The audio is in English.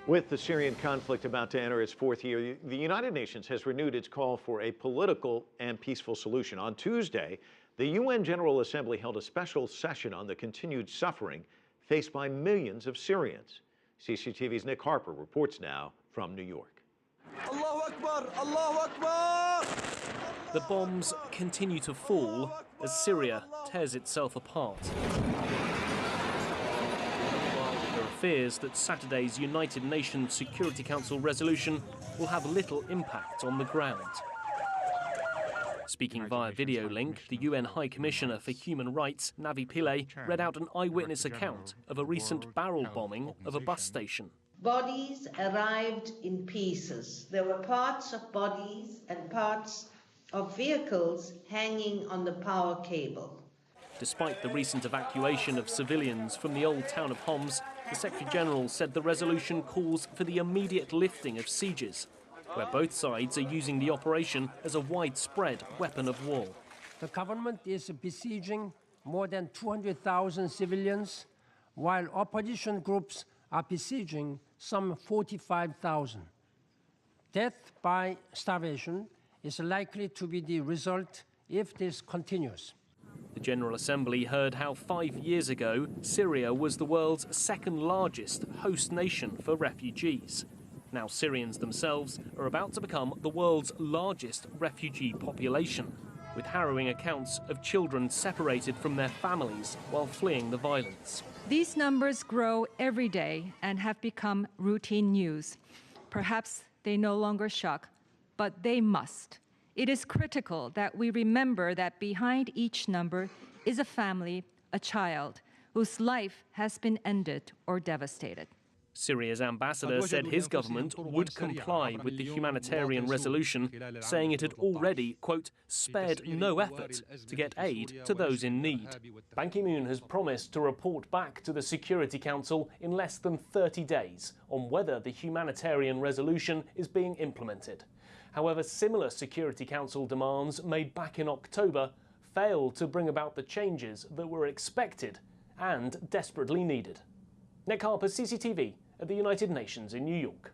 With the Syrian conflict about to enter its fourth year, the United Nations has renewed its call for a political and peaceful solution. On Tuesday, the UN General Assembly held a special session on the continued suffering faced by millions of Syrians. CCTV's Nick Harper reports now from New York. Allahu Akbar! Allahu Akbar! The bombs continue to fall as Syria tears itself apart. There are fears that Saturday's United Nations Security Council resolution will have little impact on the ground. Speaking via video link, the UN High Commissioner for Human Rights, Navi Pillay, read out an eyewitness account of a recent barrel bombing of a bus station. Bodies arrived in pieces. There were parts of bodies and parts of vehicles hanging on the power cable. Despite the recent evacuation of civilians from the old town of Homs, the Secretary-General said the resolution calls for the immediate lifting of sieges, where both sides are using the operation as a widespread weapon of war. The government is besieging more than 200,000 civilians, while opposition groups are besieging some 45,000. Death by starvation is likely to be the result if this continues. The General Assembly heard how 5 years ago, Syria was the world's second largest host nation for refugees. Now Syrians themselves are about to become the world's largest refugee population, with harrowing accounts of children separated from their families while fleeing the violence. These numbers grow every day and have become routine news. Perhaps they no longer shock, but they must. It is critical that we remember that behind each number is a family, a child, whose life has been ended or devastated. Syria's ambassador said his government would comply with the humanitarian resolution, saying it had already, quote, spared no effort to get aid to those in need. Ban Ki-moon has promised to report back to the Security Council in less than 30 days on whether the humanitarian resolution is being implemented. However, similar Security Council demands made back in October failed to bring about the changes that were expected and desperately needed. Nick Harper, CCTV at the United Nations in New York.